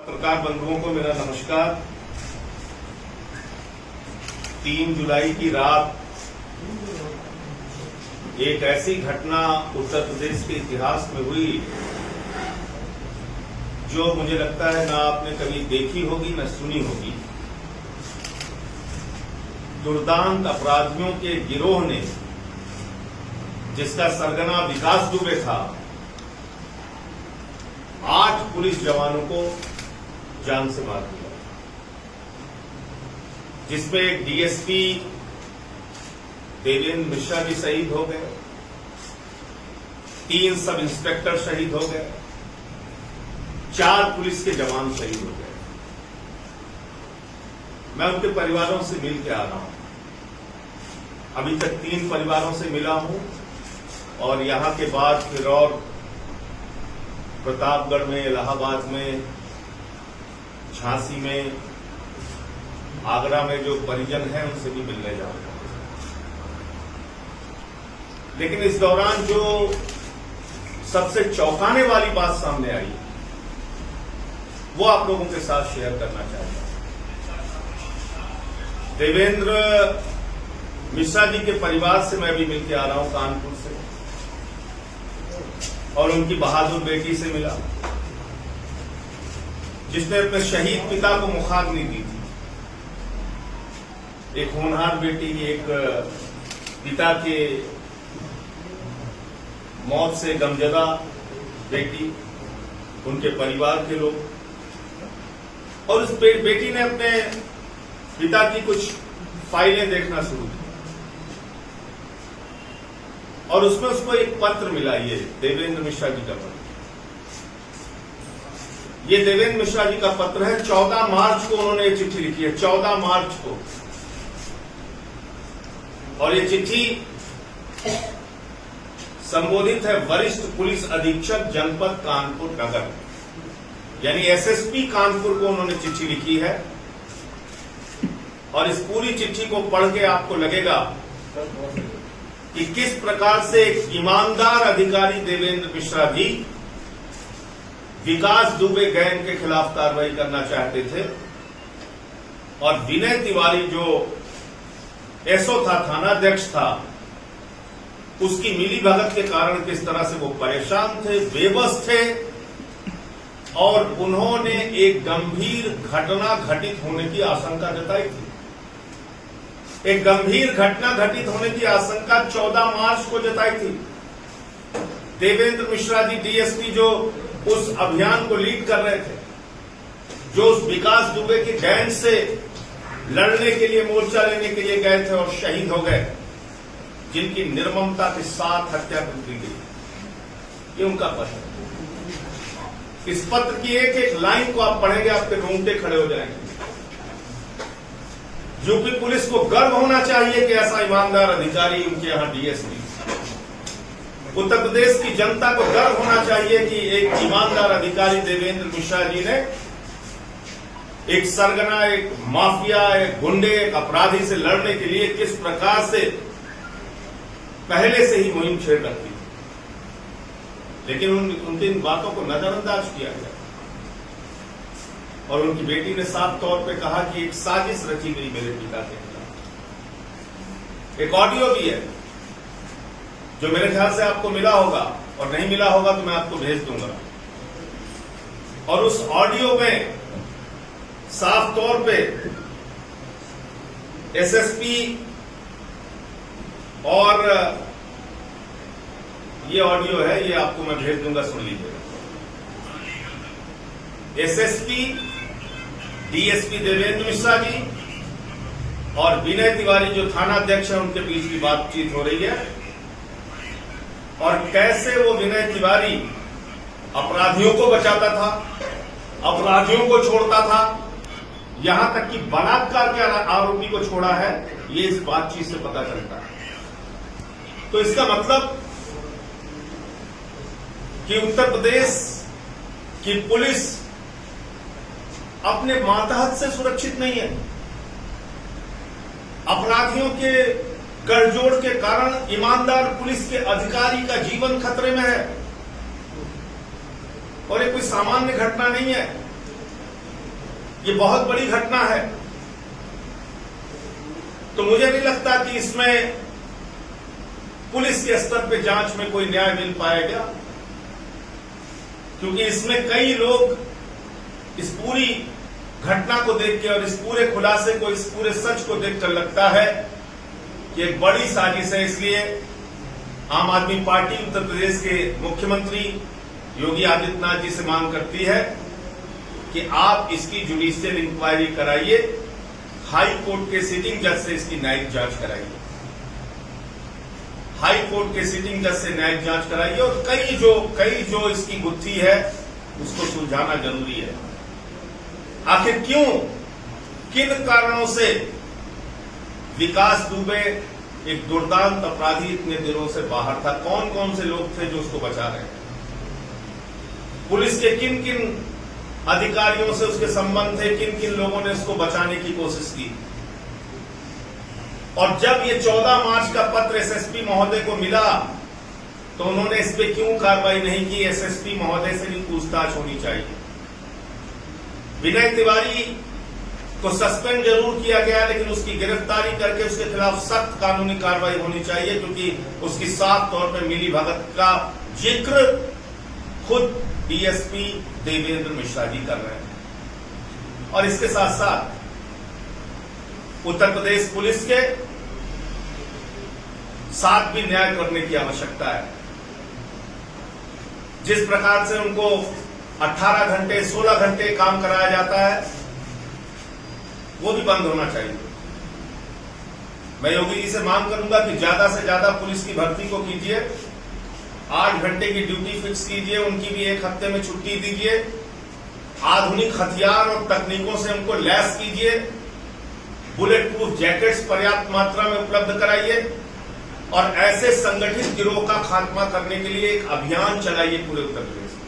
पत्रकार बंधुओं को मेरा नमस्कार। 3 जुलाई की रात एक ऐसी घटना उत्तर प्रदेश के इतिहास में हुई जो मुझे लगता है ना आपने कभी देखी होगी न सुनी होगी। दुर्दांत अपराधियों के गिरोह ने, जिसका सरगना विकास दुबे था, 8 पुलिस जवानों को जान से मार दिया, जिसमें एक डीएसपी देवेंद्र मिश्रा भी शहीद हो गए, 3 सब इंस्पेक्टर शहीद हो गए, 4 पुलिस के जवान शहीद हो गए। मैं उनके परिवारों से मिल के आ रहा हूं। अभी तक 3 परिवारों से मिला हूं और यहां के बाद फिर और प्रतापगढ़ में, इलाहाबाद में, झांसी में, आगरा में जो परिजन हैं उनसे भी मिलने जाऊंगा। लेकिन इस दौरान जो सबसे चौंकाने वाली बात सामने आई वो आप लोगों के साथ शेयर करना चाहता हूं। देवेंद्र मिश्रा जी के परिवार से मैं भी मिलकर आ रहा हूं कानपुर से, और उनकी बहादुर बेटी से मिला जिसने अपने शहीद पिता को मुखाग्नि दी थी। एक होनहार बेटी, एक पिता के मौत से गमजदा बेटी, उनके परिवार के लोग, और उस बेटी ने अपने पिता की कुछ फाइलें देखना शुरू की और उसमें उसको एक पत्र मिला। ये देवेंद्र मिश्रा जी का पत्र, ये देवेंद्र मिश्रा जी का पत्र है। 14 मार्च को उन्होंने ये चिट्ठी लिखी है, 14 मार्च को। और ये चिट्ठी संबोधित है वरिष्ठ पुलिस अधीक्षक जनपद कानपुर नगर, यानी एसएसपी कानपुर को उन्होंने चिट्ठी लिखी है। और इस पूरी चिट्ठी को पढ़ के आपको लगेगा कि किस प्रकार से एक ईमानदार अधिकारी देवेंद्र मिश्रा जी विकास दुबे गैंग के खिलाफ कार्रवाई करना चाहते थे, और विनय तिवारी जो एसओ था, थानाध्यक्ष था, उसकी मिलीभगत के कारण किस तरह से वो परेशान थे, बेबस थे, और उन्होंने एक गंभीर घटना घटित होने की आशंका जताई थी। एक गंभीर घटना घटित होने की आशंका 14 मार्च को जताई थी। देवेंद्र मिश्रा जी डीएसपी जो उस अभियान को लीड कर रहे थे, जो उस विकास दुबे की गैंग से लड़ने के लिए, मोर्चा लेने के लिए गए थे और शहीद हो गए, जिनकी निर्ममता के साथ हत्या कर दी गई, ये उनका पत्र है। इस पत्र की एक एक लाइन को आप पढ़ेंगे, आपके रोंगटे खड़े हो जाएंगे। यूपी पुलिस को गर्व होना चाहिए कि ऐसा ईमानदार अधिकारी उनके यहां डीएसपी। उत्तर प्रदेश की जनता को गर्व होना चाहिए कि एक ईमानदार अधिकारी देवेंद्र मिश्रा जी ने एक सरगना, एक माफिया, एक गुंडे, एक अपराधी से लड़ने के लिए किस प्रकार से पहले से ही मुहिम छेड़ रखी, लेकिन उनकी इन बातों को नजरअंदाज किया गया। और उनकी बेटी ने साफ तौर पे कहा कि एक साजिश रची गई मेरे पिता के खिलाफ। एक ऑडियो भी है जो मेरे ख्याल से आपको मिला होगा, और नहीं मिला होगा तो मैं आपको भेज दूंगा। और उस ऑडियो में साफ तौर पे एसएसपी, और ये ऑडियो है, ये आपको मैं भेज दूंगा, सुन लीजिएगा। एसएसपी, डीएसपी देवेंद्र मिश्रा जी और विनय तिवारी जो थानाध्यक्ष है, उनके बीच की बातचीत हो रही है, और कैसे वो विनय तिवारी अपराधियों को बचाता था, अपराधियों को छोड़ता था, यहां तक कि बलात्कार के आरोपी को छोड़ा है, ये इस बातचीत से पता चलता है। तो इसका मतलब कि उत्तर प्रदेश की पुलिस अपने मातहत से सुरक्षित नहीं है। अपराधियों के गठजोड़ के कारण ईमानदार पुलिस के अधिकारी का जीवन खतरे में है, और ये कोई सामान्य घटना नहीं है। ये बहुत बड़ी घटना है। तो मुझे नहीं लगता कि इसमें पुलिस के स्तर पे जांच में कोई न्याय मिल पाएगा, क्योंकि इसमें कई लोग इस पूरी घटना को देख के और इस पूरे खुलासे को, इस पूरे सच को देखकर लगता है कि एक बड़ी साजिश है। इसलिए आम आदमी पार्टी उत्तर प्रदेश के मुख्यमंत्री योगी आदित्यनाथ जी से मांग करती है कि आप इसकी जुडिशियल इंक्वायरी कराइए, हाई कोर्ट के सिटिंग जज से इसकी न्यायिक जांच कराइए, हाई कोर्ट के सिटिंग जज से न्यायिक जांच कराइए और कई जो इसकी गुत्थी है उसको सुलझाना जरूरी है। आखिर क्यों, किन कारणों से विकास दुबे एक दुर्दांत अपराधी इतने दिनों से बाहर था? कौन कौन से लोग थे जो उसको बचा रहे हैं? पुलिस के किन किन अधिकारियों से उसके संबंध थे? किन किन लोगों ने उसको बचाने की कोशिश की? और जब ये 14 मार्च का पत्र एसएसपी महोदय को मिला तो उन्होंने इस पे क्यों कार्रवाई नहीं की? एसएसपी महोदय से भी पूछताछ होनी चाहिए। विनय तिवारी को सस्पेंड जरूर किया गया, लेकिन उसकी गिरफ्तारी करके उसके खिलाफ सख्त कानूनी कार्रवाई होनी चाहिए, क्योंकि उसकी साफ तौर पर मिली भगत का जिक्र खुद डीएसपी देवेंद्र मिश्रा जी कर रहे हैं। और इसके साथ साथ उत्तर प्रदेश पुलिस के साथ भी न्याय करने की आवश्यकता है। जिस प्रकार से उनको 18 घंटे 16 घंटे काम कराया जाता है, वो भी बंद होना चाहिए। मैं योगी जी से मांग करूंगा कि ज्यादा से ज्यादा पुलिस की भर्ती को कीजिए, 8 घंटे की ड्यूटी फिक्स कीजिए, उनकी भी 1 हफ्ते में छुट्टी दीजिए, आधुनिक हथियार और तकनीकों से उनको लैस कीजिए, बुलेट प्रूफ जैकेट्स पर्याप्त मात्रा में उपलब्ध कराइए और ऐसे संगठित गिरोह का खात्मा करने के लिए एक अभियान चलाइए पूरे उत्तर प्रदेश में।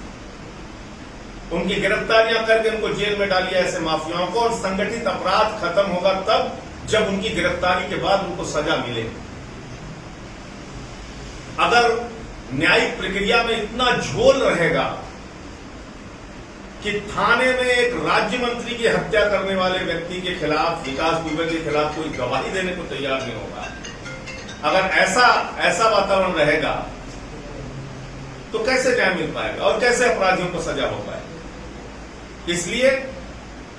उनकी गिरफ्तारियां करके उनको जेल में डालिए, ऐसे माफियाओं को, और संगठित अपराध खत्म होगा तब जब उनकी गिरफ्तारी के बाद उनको सजा मिले। अगर न्यायिक प्रक्रिया में इतना झोल रहेगा कि थाने में एक राज्य मंत्री की हत्या करने वाले व्यक्ति के खिलाफ, विकास दुबे के खिलाफ कोई गवाही देने को तैयार नहीं होगा, अगर ऐसा वातावरण रहेगा तो कैसे न्याय मिल पाएगा और कैसे अपराधियों को सजा हो पाएगी? इसलिए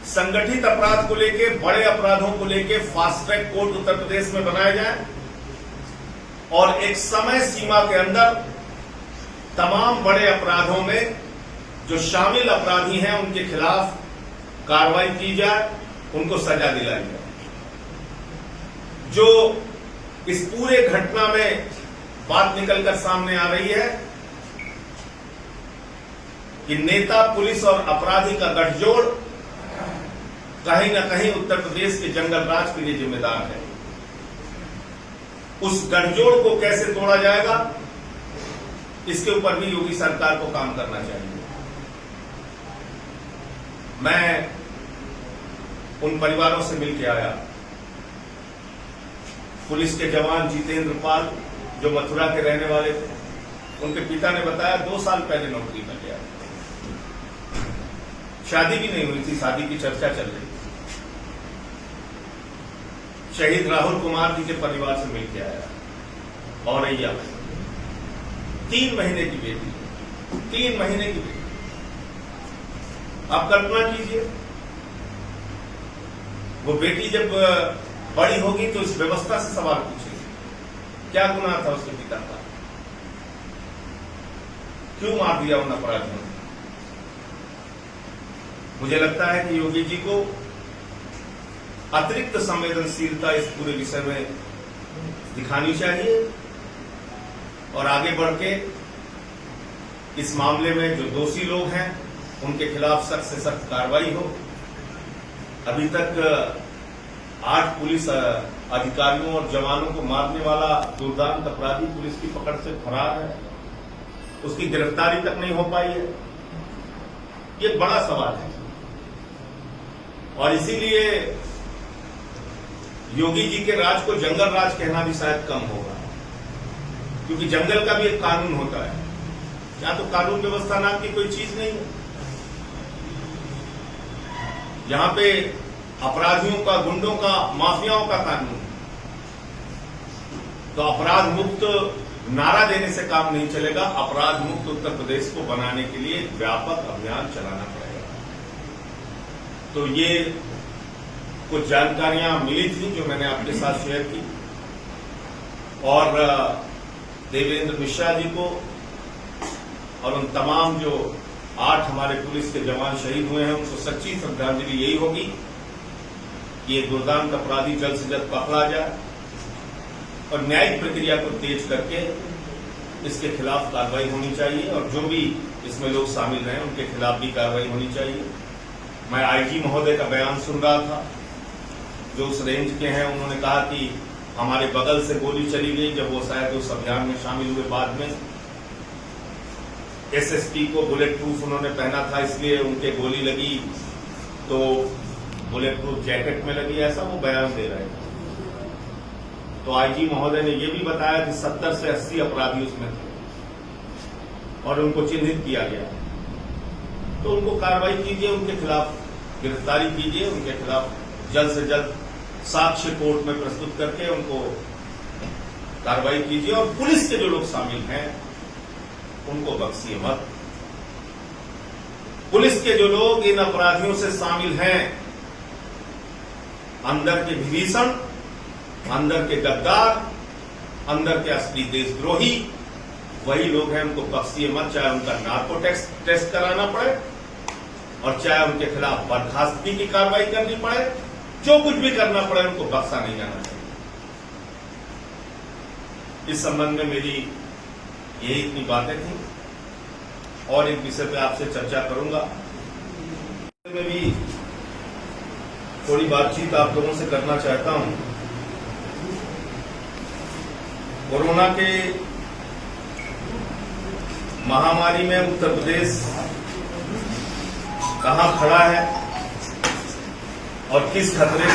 संगठित अपराध को लेके, बड़े अपराधों को लेके fast track court Uttar Pradesh में बनाया जाए और एक समय सीमा के अंदर तमाम बड़े अपराधों में जो शामिल अपराधी हैं उनके खिलाफ कार्रवाई की जाए, उनको सजा दिलाई जाए। जो इस पूरे घटना में बात निकलकर सामने आ रही है कि नेता, पुलिस और अपराधी का गठजोड़ कहीं न कहीं उत्तर प्रदेश के जंगल राज के लिए जिम्मेदार है। उस गठजोड़ को कैसे तोड़ा जाएगा, इसके ऊपर भी योगी सरकार को काम करना चाहिए। मैं उन परिवारों से मिलकर आया। पुलिस के जवान जितेंद्र पाल जो मथुरा के रहने वाले थे, उनके पिता ने बताया 2 साल पहले नौकरी में गया, शादी भी नहीं हुई थी, शादी की चर्चा चल रही थी। शहीद राहुल कुमार जी के परिवार से मिलकर आया औरैया में। 3 महीने की बेटी, 3 महीने की बेटी। आप कल्पना कीजिए, वो बेटी जब बड़ी होगी तो इस व्यवस्था से सवाल पूछेगी, क्या गुनाह था उसके पिता का, क्यों मार दिया उन अपराधियों ने? मुझे लगता है कि योगी जी को अतिरिक्त संवेदनशीलता इस पूरे विषय में दिखानी चाहिए और आगे बढ़ के इस मामले में जो दोषी लोग हैं उनके खिलाफ सख्त से सख्त कार्रवाई हो। अभी तक 8 पुलिस अधिकारियों और जवानों को मारने वाला दुर्दांत अपराधी पुलिस की पकड़ से फरार है, उसकी गिरफ्तारी तक नहीं हो पाई है। ये बड़ा सवाल है और इसीलिए योगी जी के राज को जंगल राज कहना भी शायद कम होगा, क्योंकि जंगल का भी एक कानून होता है। यहाँ तो कानून व्यवस्था नाम की कोई चीज नहीं है। यहां पे अपराधियों का, गुंडों का, माफियाओं का कानून। तो अपराध मुक्त नारा देने से काम नहीं चलेगा। अपराध मुक्त उत्तर प्रदेश को बनाने के लिए व्यापक अभियान चलाना पड़ेगा। तो ये कुछ जानकारियां मिली थी जो मैंने आपके साथ शेयर की। और देवेंद्र मिश्रा जी को और उन तमाम जो 8 हमारे पुलिस के जवान शहीद हुए हैं, उनको सच्ची श्रद्धांजलि यही होगी कि ये दुर्दांत अपराधी जल्द से जल्द पकड़ा जाए और न्यायिक प्रक्रिया को तेज करके इसके खिलाफ कार्रवाई होनी चाहिए, और जो भी इसमें लोग शामिल रहे उनके खिलाफ भी कार्रवाई होनी चाहिए। मैं आईजी महोदय का बयान सुन रहा था, जो उस रेंज के हैं। उन्होंने कहा कि हमारे बगल से गोली चली गई, जब वो शायद उस अभियान में शामिल हुए। बाद में एसएसपी को बुलेट प्रूफ उन्होंने पहना था, इसलिए उनके गोली लगी तो बुलेट प्रूफ जैकेट में लगी, ऐसा वो बयान दे रहे थे। तो आईजी महोदय ने यह भी बताया कि 70 से 80 अपराधी उसमें थे और उनको चिन्हित किया गया। तो उनको कार्रवाई कीजिए, उनके खिलाफ गिरफ्तारी कीजिए, उनके खिलाफ जल्द से जल्द साक्ष्य कोर्ट में प्रस्तुत करके उनको कार्रवाई कीजिए। और पुलिस के जो लोग शामिल हैं उनको बख्शिए मत। पुलिस के जो लोग इन अपराधियों से शामिल हैं, अंदर के विभीषण, अंदर के गद्दार, अंदर के असली देशद्रोही वही लोग हैं, उनको बख्शिए मत। चाहे उनका नार्को टेस्ट कराना पड़े और चाहे उनके खिलाफ बर्खास्तगी की कार्रवाई करनी पड़े, जो कुछ भी करना पड़े, उनको बख्शा नहीं जाना चाहिए। इस संबंध में मेरी यही इतनी बातें थी और एक विषय पे आपसे चर्चा करूंगा। मैं भी थोड़ी बातचीत आप लोगों से करना चाहता हूं। कोरोना के महामारी में उत्तर प्रदेश कहां खड़ा है और किस खतरे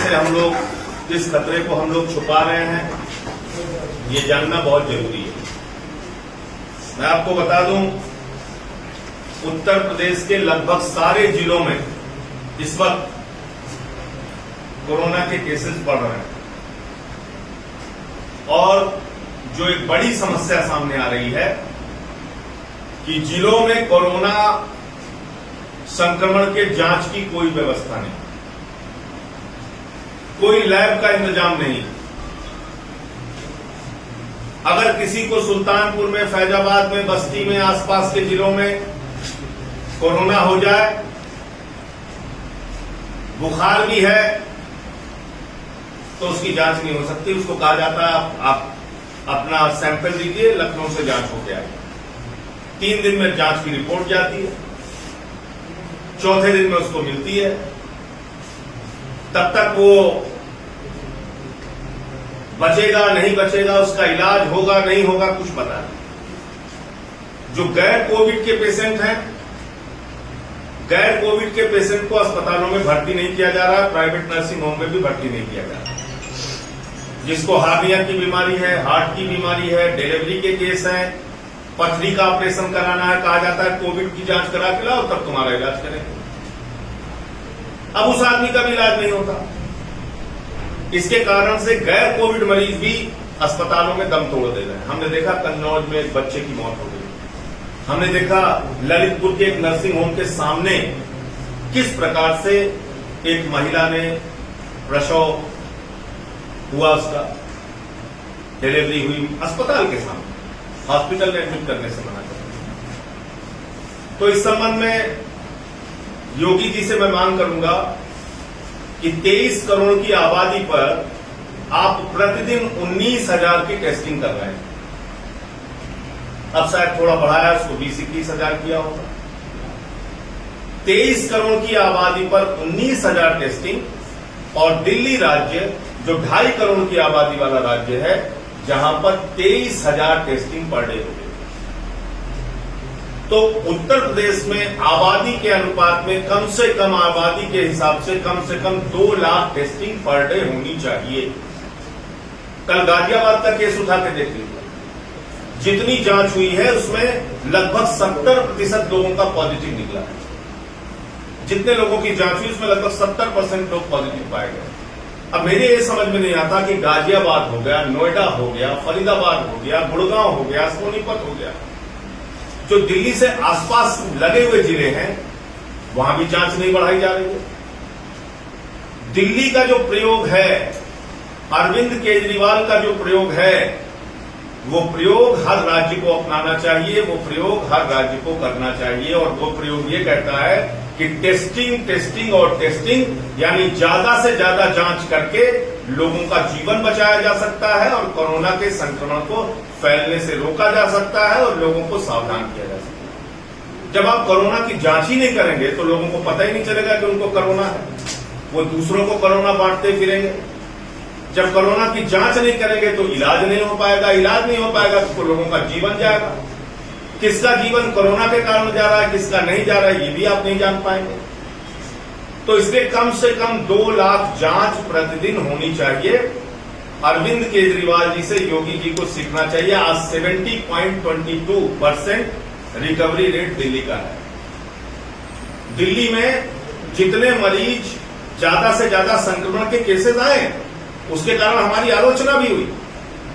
को हम लोग छुपा रहे हैं, ये जानना बहुत जरूरी है। मैं आपको बता दूं, उत्तर प्रदेश के लगभग सारे जिलों में इस वक्त कोरोना के केसेस बढ़ रहे हैं और जो एक बड़ी समस्या सामने आ रही है कि जिलों में कोरोना संक्रमण के जांच की कोई व्यवस्था नहीं, कोई लैब का इंतजाम नहीं। अगर किसी को सुल्तानपुर में, फैजाबाद में, बस्ती में, आसपास के जिलों में कोरोना हो जाए, बुखार भी है, तो उसकी जांच नहीं हो सकती। उसको कहा जाता है आप अपना सैंपल दीजिए, लखनऊ से जांच हो गया। 3 दिन में जांच की रिपोर्ट जाती है, चौथे दिन में उसको मिलती है। तब तक वो बचेगा नहीं बचेगा, उसका इलाज होगा नहीं होगा, कुछ पता नहीं। जो गैर कोविड के पेशेंट हैं, गैर कोविड के पेशेंट को अस्पतालों में भर्ती नहीं किया जा रहा, प्राइवेट नर्सिंग होम में भी भर्ती नहीं किया जा रहा। जिसको हार्निया की बीमारी है, हार्ट की बीमारी है, डिलीवरी के केस हैं, पथरी का ऑपरेशन कराना है, कहा जाता है कोविड की जांच करा के लाओ तब तुम्हारा इलाज करेंगे। अब उस आदमी का भी इलाज नहीं होता। इसके कारण से गैर कोविड मरीज भी अस्पतालों में दम तोड़ दे रहे हैं। हमने देखा कन्नौज में एक बच्चे की मौत हो गई, हमने देखा ललितपुर के एक नर्सिंग होम के सामने किस प्रकार से एक महिला ने प्रसव हुआ, उसका डिलीवरी हुई अस्पताल के सामने, हॉस्पिटल में एडमिट करने से मना कर। तो इस संबंध में योगी जी से मैं मांग करूंगा कि 23 करोड़ की आबादी पर आप प्रतिदिन 19,000 की टेस्टिंग कर रहे हैं। अब शायद थोड़ा बढ़ाया, उसको 20-21 हजार किया होगा। 23 करोड़ की आबादी पर 19,000 टेस्टिंग, और दिल्ली राज्य जो 2.5 करोड़ की आबादी वाला राज्य है, जहां पर 23,000 टेस्टिंग पर डे हो गई। तो उत्तर प्रदेश में आबादी के अनुपात में कम से कम, आबादी के हिसाब से कम 2 लाख टेस्टिंग पर डे होनी चाहिए। कल गाजियाबाद का केस उठा के देख लीजिए, जितनी जांच हुई है उसमें लगभग 70% लोगों का पॉजिटिव निकला है। जितने लोगों की जांच हुई उसमें लगभग 70% लोग पॉजिटिव पाए गए। अब मेरे ये समझ में नहीं आता कि गाजियाबाद हो गया, नोएडा हो गया, फरीदाबाद हो गया, गुड़गांव हो गया, सोनीपत हो गया, जो दिल्ली से आसपास लगे हुए जिले हैं, वहां भी जांच नहीं बढ़ाई जा रही है। दिल्ली का जो प्रयोग है, अरविंद केजरीवाल का जो प्रयोग है, वो प्रयोग हर राज्य को अपनाना चाहिए, वो प्रयोग हर राज्य को करना चाहिए। और वो प्रयोग ये कहता है कि टेस्टिंग और टेस्टिंग, यानी ज्यादा से ज्यादा जांच करके लोगों का जीवन बचाया जा सकता है और कोरोना के संक्रमण को फैलने से रोका जा सकता है और लोगों को सावधान किया जा सकता है। जब आप कोरोना की जांच ही नहीं करेंगे तो लोगों को पता ही नहीं चलेगा कि उनको कोरोना है, वो दूसरों को कोरोना बांटते फिरेंगे। जब कोरोना की जांच नहीं करेंगे तो इलाज नहीं हो पाएगा, इलाज नहीं हो पाएगा तो लोगों का जीवन जाएगा। किसका जीवन कोरोना के कारण जा रहा है, किसका नहीं जा रहा है, ये भी आप नहीं जान पाएंगे। तो इसलिए कम से कम 2 लाख जांच प्रतिदिन होनी चाहिए। अरविंद केजरीवाल जी से योगी जी को सीखना चाहिए। आज 70.22% रिकवरी रेट दिल्ली का है। दिल्ली में जितने मरीज ज्यादा से ज्यादा संक्रमण के केसेस आए, उसके कारण हमारी आलोचना भी हुई,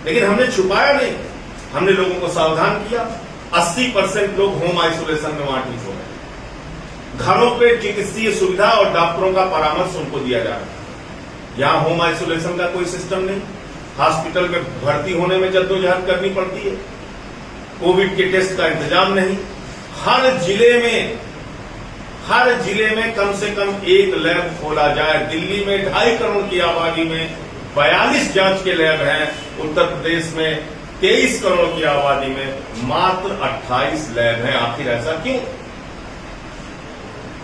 लेकिन हमने छुपाया नहीं, हमने लोगों को सावधान किया। 80% लोग होम आइसोलेशन में वहां ठीक हो गए। घरों पे चिकित्सीय सुविधा और डॉक्टरों का परामर्श उनको दिया जा रहा है। यहां होम आइसोलेशन का कोई सिस्टम नहीं, हॉस्पिटल में भर्ती होने में जद्दोजहद करनी पड़ती है, कोविड के टेस्ट का इंतजाम नहीं। हर जिले में कम से कम एक लैब खोला जाए। दिल्ली में 2.5 करोड़ की आबादी में 42 जांच के लैब हैं। उत्तर प्रदेश में 23 करोड़ की आबादी में मात्र 28 लैब हैं। आखिर ऐसा क्यों?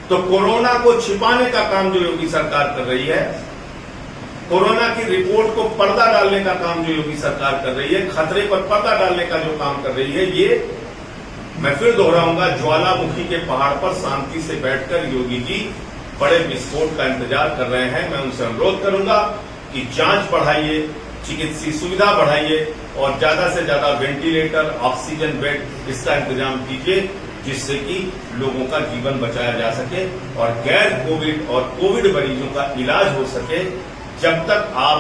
तो कोरोना को छिपाने का काम जो योगी सरकार कर रही है, कोरोना की रिपोर्ट को पर्दा डालने का काम जो योगी सरकार कर रही है, खतरे पर पर्दा डालने का जो काम कर रही है, ये मैं फिर दोहराऊंगा, ज्वालामुखी के पहाड़ पर शांति से बैठकर योगी जी बड़े विस्फोट का इंतजार कर रहे हैं। मैं उनसे अनुरोध करूंगा कि जांच बढ़ाइए, चिकित्सीय सुविधा बढ़ाइए और ज्यादा से ज्यादा वेंटिलेटर, ऑक्सीजन बेड, इसका इंतजाम कीजिए, जिससे कि लोगों का जीवन बचाया जा सके और गैर कोविड और कोविड मरीजों का इलाज हो सके। जब तक आप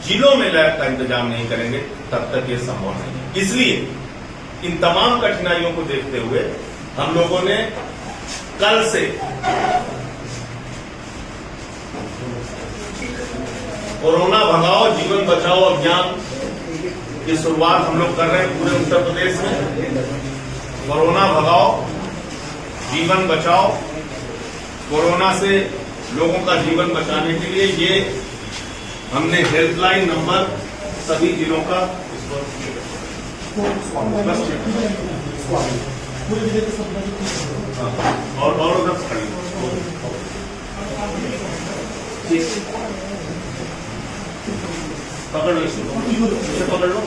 जिलों में लैब का इंतजाम नहीं करेंगे तब तक ये संभव नहीं है। इसलिए इन तमाम कठिनाइयों को देखते हुए हम लोगों ने कल से कोरोना भगाओ जीवन बचाओ अभियान की शुरुआत हम लोग कर रहे हैं पूरे उत्तर प्रदेश में। कोरोना भगाओ जीवन बचाओ, कोरोना से लोगों का जीवन बचाने के लिए ये हमने हेल्पलाइन नंबर सभी जिलों का और उधर पकड़ लो, इसे पकड़ लो।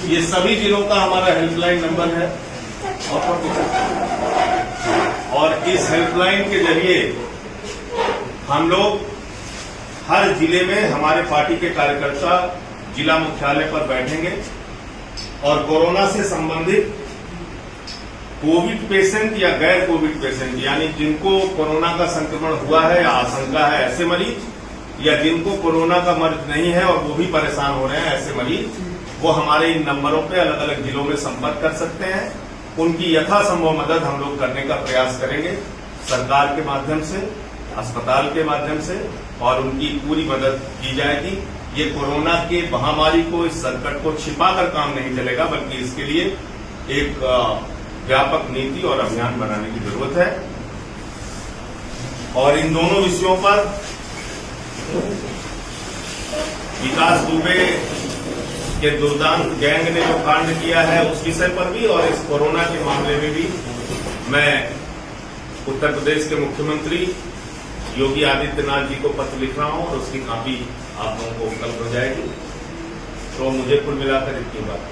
ये सभी जिलों का हमारा हेल्पलाइन नंबर है और इस हेल्पलाइन के जरिए हम लोग हर जिले में हमारे पार्टी के कार्यकर्ता जिला मुख्यालय पर बैठेंगे और कोरोना से संबंधित कोविड पेशेंट या गैर कोविड पेशेंट, यानी जिनको कोरोना का संक्रमण हुआ है या आशंका है ऐसे मरीज, या जिनको कोरोना का मर्ज नहीं है और वो भी परेशान हो रहे हैं ऐसे मरीज, वो हमारे इन नंबरों पे अलग अलग जिलों में संपर्क कर सकते हैं। उनकी यथासंभव मदद हम लोग करने का प्रयास करेंगे, सरकार के माध्यम से, अस्पताल के माध्यम से, और उनकी पूरी मदद की जाएगी। ये कोरोना के महामारी को, इस संकट को छिपाकर काम नहीं चलेगा, बल्कि इसके लिए एक व्यापक नीति और अभियान बनाने की जरूरत है। और इन दोनों विषयों पर विकास दुबे के दुर्दांत गैंग ने जो कांड किया है उस विषय पर भी, और इस कोरोना के मामले में भी मैं उत्तर प्रदेश के मुख्यमंत्री योगी आदित्यनाथ जी को पत्र लिख रहा हूं और उसकी कॉपी आप लोगों को उपलब्ध हो जाएगी। तो मुझे कुल मिलाकर इतनी बात है।